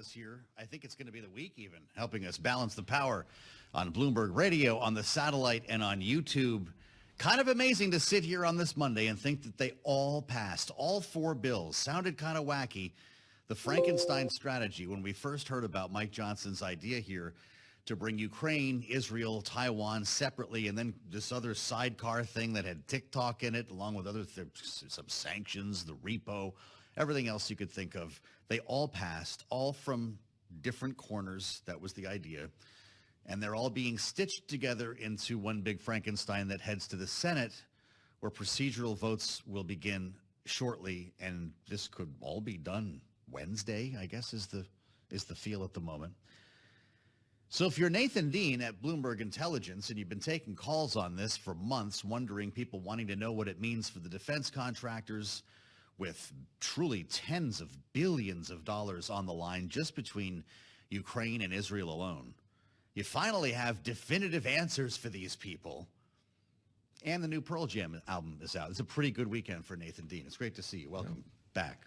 this year. I think it's going to be the week even, helping us balance the power on Bloomberg Radio, on the satellite, and on YouTube. Kind of amazing to sit here on this Monday and think that they all passed. All four bills sounded kind of wacky. The Frankenstein strategy, when we first heard about Mike Johnson's idea here to bring Ukraine, Israel, Taiwan separately, and then this other sidecar thing that had TikTok in it, along with other some sanctions, the repo, everything else you could think of. They all passed, all from different corners. That was the idea. And they're all being stitched together into one big Frankenstein that heads to the Senate, where procedural votes will begin shortly. And this could all be done Wednesday, I guess, is the feel at the moment. So if you're Nathan Dean at Bloomberg Intelligence and you've been taking calls on this for months, wondering, people wanting to know what it means for the defense contractors, with truly tens of billions of dollars on the line just between Ukraine and Israel alone, you finally have definitive answers for these people. And the new Pearl Jam album is out. It's a pretty good weekend for Nathan Dean. It's great to see you. Welcome back.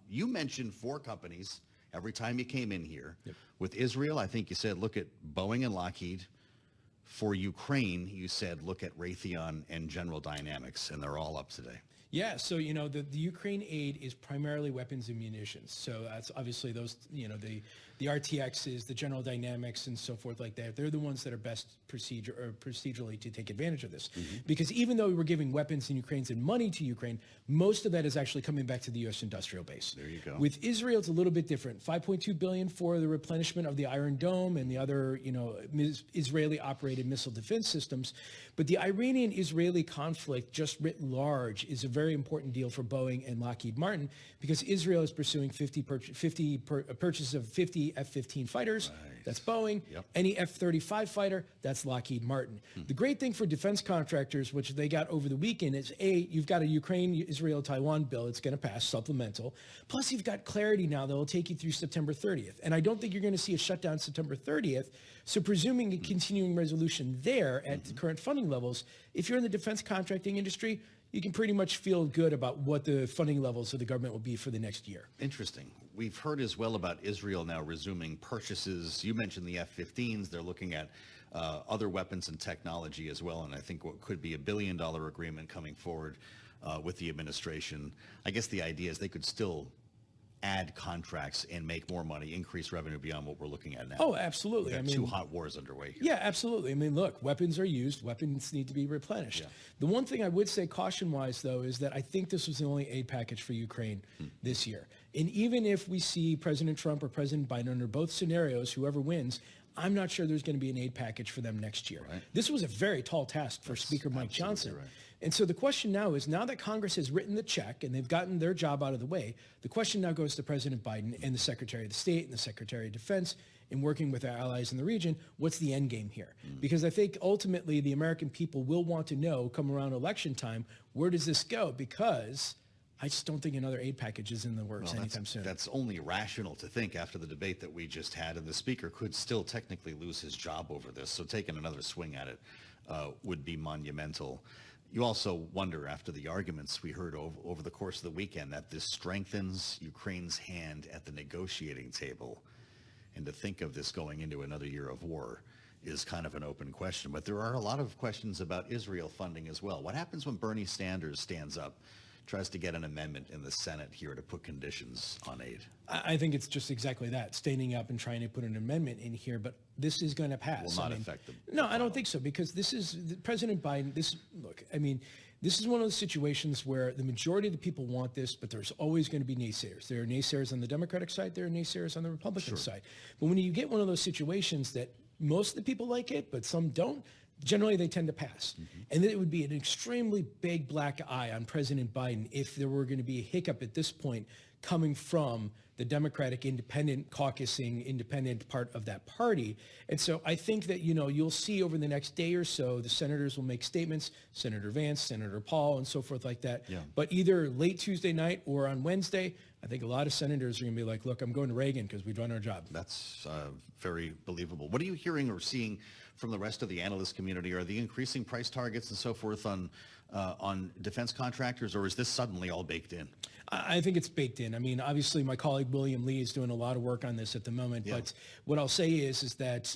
You mentioned four companies every time you came in here. Yep. With Israel, I think you said look at Boeing and Lockheed. For Ukraine, you said look at Raytheon and General Dynamics, and they're all up today. Yeah, so, the Ukraine aid is primarily weapons and munitions. So that's obviously those, the RTXs, the General Dynamics and so forth like that. They're the ones that are best procedurally to take advantage of this. Mm-hmm. Because even though we're giving weapons and Ukraines and money to Ukraine, most of that is actually coming back to the U.S. industrial base. There you go. With Israel, it's a little bit different. $5.2 billion for the replenishment of the Iron Dome and the other, Israeli-operated missile defense systems. But the Iranian-Israeli conflict, just writ large, is a very important deal for Boeing and Lockheed Martin, because Israel is pursuing purchase of 50 F-15 fighters. Right. That's Boeing. Yep. Any F-35 fighter, that's Lockheed Martin. The great thing for defense contractors, which they got over the weekend, is you've got a Ukraine, Israel, Taiwan bill. It's going to pass, supplemental. Plus, you've got clarity now that will take you through September 30th. And I don't think you're going to see a shutdown September 30th. So presuming a continuing resolution there at the current funding levels, if you're in the defense contracting industry, you can pretty much feel good about what the funding levels of the government will be for the next year. Interesting. We've heard as well about Israel now resuming purchases. You mentioned the F-15s. They're looking at other weapons and technology as well, and I think what could be $1 billion agreement coming forward with the administration. I guess the idea is they could still add contracts and make more money, increase revenue beyond what we're looking at now. Oh, absolutely. We've got two hot wars underway here. Yeah, absolutely. I mean, look, weapons are used. Weapons need to be replenished. Yeah. The one thing I would say caution-wise, though, is that I think this was the only aid package for Ukraine this year. And even if we see President Trump or President Biden under both scenarios, whoever wins, I'm not sure there's going to be an aid package for them next year. Right. This was a very tall task for Speaker Mike Johnson. Right. And so the question now is, now that Congress has written the check and they've gotten their job out of the way, the question now goes to President Biden and the Secretary of the State and the Secretary of Defense in working with our allies in the region, what's the end game here? Because I think ultimately the American people will want to know, come around election time, where does this go? Because I just don't think another aid package is in the works anytime soon. That's only rational to think after the debate that we just had, and the speaker could still technically lose his job over this, so taking another swing at it would be monumental. You also wonder, after the arguments we heard over the course of the weekend, that this strengthens Ukraine's hand at the negotiating table. And to think of this going into another year of war is kind of an open question. But there are a lot of questions about Israel funding as well. What happens when Bernie Sanders stands up, tries to get an amendment in the Senate here to put conditions on aid? I think it's just exactly that, standing up and trying to put an amendment in here, but this is going to pass. Will not affect them. No, I don't think so, because this is President Biden. This is one of those situations where the majority of the people want this, but there's always going to be naysayers. There are naysayers on the Democratic side. There are naysayers on the Republican side. But when you get one of those situations that most of the people like it, but some don't, generally they tend to pass. And then it would be an extremely big black eye on President Biden if there were going to be a hiccup at this point coming from the Democratic independent caucusing, independent part of that party. And so I think that, you'll see over the next day or so, the senators will make statements, Senator Vance, Senator Paul, and so forth like that. Yeah. But either late Tuesday night or on Wednesday, I think a lot of senators are going to be like, look, I'm going to Reagan because we've done our job. That's very believable. What are you hearing or seeing from the rest of the analyst community? Are the increasing price targets and so forth on on defense contractors, or is this suddenly all baked in? I think it's baked in. I mean, obviously, my colleague William Lee is doing a lot of work on this at the moment. Yeah. But what I'll say is that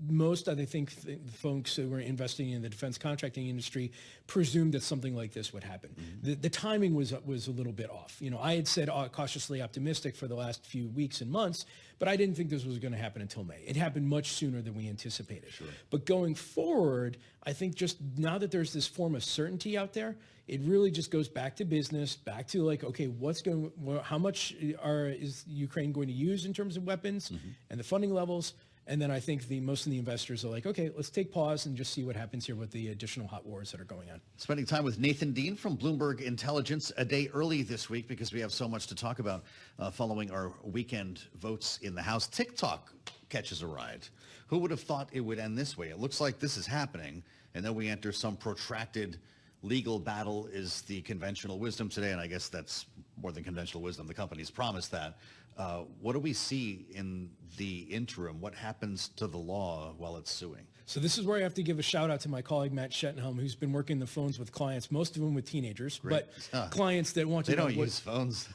most I think folks who were investing in the defense contracting industry presumed that something like this would happen. Mm-hmm. The timing was a little bit off. I had said cautiously optimistic for the last few weeks and months, but I didn't think this was going to happen until May. It happened much sooner than we anticipated. Sure. But going forward, I think just now that there's this form of certainty out there, it really just goes back to business, back to like, okay, how much is Ukraine going to use in terms of weapons and the funding levels? And then I think most of the investors are like, okay, let's take pause and just see what happens here with the additional hot wars that are going on. Spending time with Nathan Dean from Bloomberg Intelligence a day early this week because we have so much to talk about following our weekend votes in the House. TikTok catches a ride. Who would have thought it would end this way? It looks like this is happening, and then we enter some protracted legal battle is the conventional wisdom today, and I guess that's more than conventional wisdom. The company's promised that. What do we see in the interim? What happens to the law while it's suing? So this is where I have to give a shout out to my colleague, Matt Schettenhelm, who's been working the phones with clients, most of them with teenagers, but clients that want to They know don't use phones.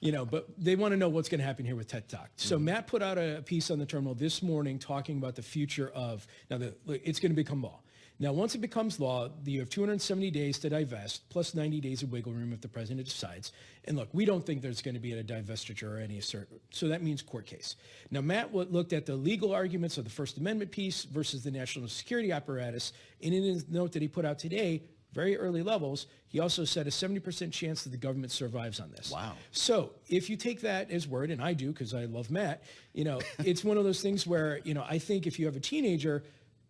but they want to know what's going to happen here with TikTok. So Matt put out a piece on the terminal this morning talking about the future of, it's going to become law. Now, once it becomes law, you have 270 days to divest, plus 90 days of wiggle room if the president decides. And look, we don't think there's going to be a divestiture or any assert. So that means court case. Now, Matt looked at the legal arguments of the First Amendment piece versus the national security apparatus. And in his note that he put out today, very early levels, he also said a 70% chance that the government survives on this. Wow. So if you take that as word, and I do because I love Matt, it's one of those things where, I think if you have a teenager,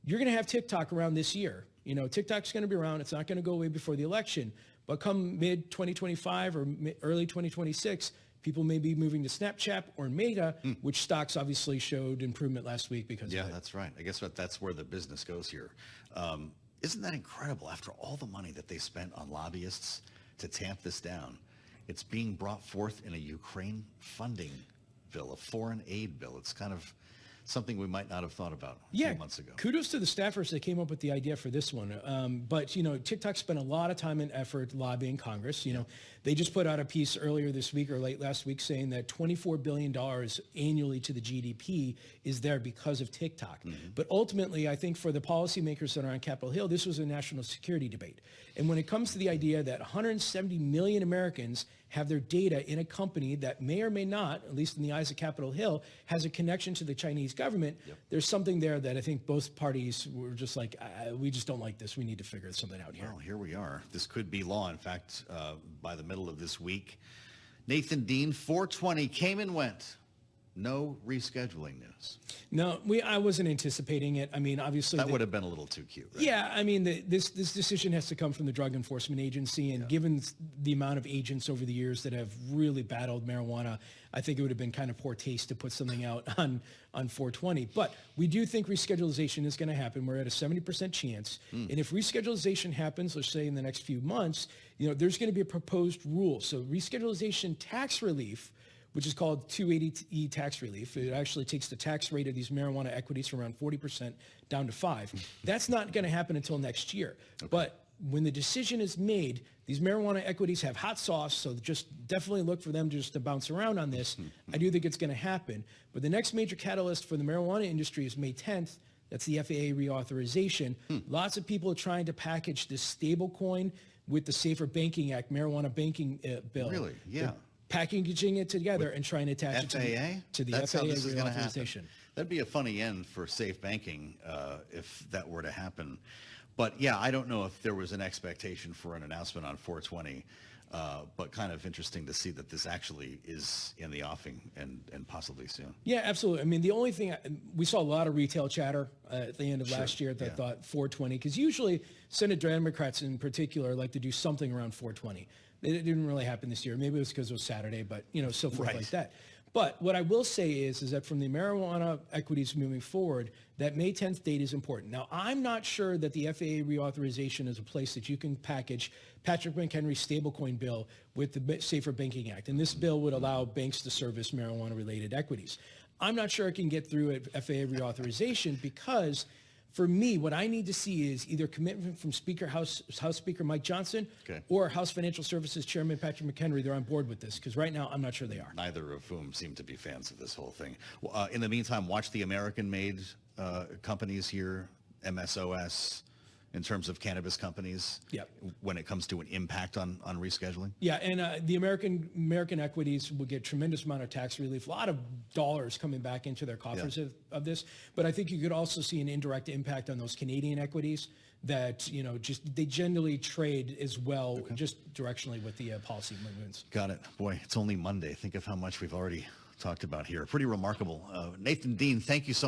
you're going to have TikTok around this year. TikTok's going to be around. It's not going to go away before the election. But come mid-2025 or early 2026, people may be moving to Snapchat or Meta, which stocks obviously showed improvement last week because of it. Yeah, that's right. I guess that's where the business goes here. Isn't that incredible? After all the money that they spent on lobbyists to tamp this down, it's being brought forth in a Ukraine funding bill, a foreign aid bill. It's kind of something we might not have thought about a few months ago. Kudos to the staffers that came up with the idea for this one. But TikTok spent a lot of time and effort lobbying Congress. They just put out a piece earlier this week or late last week saying that $24 billion annually to the GDP is there because of TikTok. But ultimately, I think for the policymakers that are on Capitol Hill, this was a national security debate. And when it comes to the idea that 170 million Americans have their data in a company that may or may not, at least in the eyes of Capitol Hill, has a connection to the Chinese government, there's something there that I think both parties were just like, we just don't like this. We need to figure something out here. Well, here we are. This could be law. In fact, by the middle of this week, Nathan Dean, 420 came and went. No rescheduling news. No, I wasn't anticipating it. I mean, obviously that would have been a little too cute, right? Yeah, I mean, this decision has to come from the Drug Enforcement Agency, and given the amount of agents over the years that have really battled marijuana, I think it would have been kind of poor taste to put something out on 420. But we do think reschedulization is going to happen. We're at a 70% chance. And if reschedulization happens, let's say in the next few months, there's going to be a proposed rule. So reschedulization tax relief, which is called 280E tax relief. It actually takes the tax rate of these marijuana equities from around 40% down to 5%. That's not going to happen until next year. Okay. But when the decision is made, these marijuana equities have hot sauce, so just definitely look for them just to bounce around on this. I do think it's going to happen. But the next major catalyst for the marijuana industry is May 10th. That's the FAA reauthorization. Lots of people are trying to package this stable coin with the Safer Banking Act, marijuana banking bill. Really? Yeah. Packaging it together and trying to attach FAA? it to the That's FAA how this is going to happen. reauthorization. That'd be a funny end for safe banking if that were to happen. But yeah, I don't know if there was an expectation for an announcement on 420, but kind of interesting to see that this actually is in the offing and possibly soon. Yeah, absolutely. I mean, the only thing, we saw a lot of retail chatter at the end of last year that thought 420, because usually Senate Democrats in particular like to do something around 420. It didn't really happen this year. Maybe it was because it was Saturday, but so forth like that. But what I will say is that from the marijuana equities moving forward, that May 10th date is important. Now, I'm not sure that the FAA reauthorization is a place that you can package Patrick McHenry's stablecoin bill with the Safer Banking Act. And this bill would allow banks to service marijuana-related equities. I'm not sure it can get through at FAA reauthorization because For me, what I need to see is either commitment from House Speaker Mike Johnson Okay. or House Financial Services Chairman Patrick McHenry. They're on board with this, because right now I'm not sure they are. Neither of whom seem to be fans of this whole thing. In the meantime, watch the American-made companies here, MSOS, in terms of cannabis companies. Yep. When it comes to an impact on rescheduling. Yeah, and the American equities will get tremendous amount of tax relief, a lot of dollars coming back into their coffers of this. But I think you could also see an indirect impact on those Canadian equities that, just they generally trade as well, just directionally with the policy movements. Got it. Boy, it's only Monday. Think of how much we've already talked about here. Pretty remarkable. Nathan Dean, thank you so much.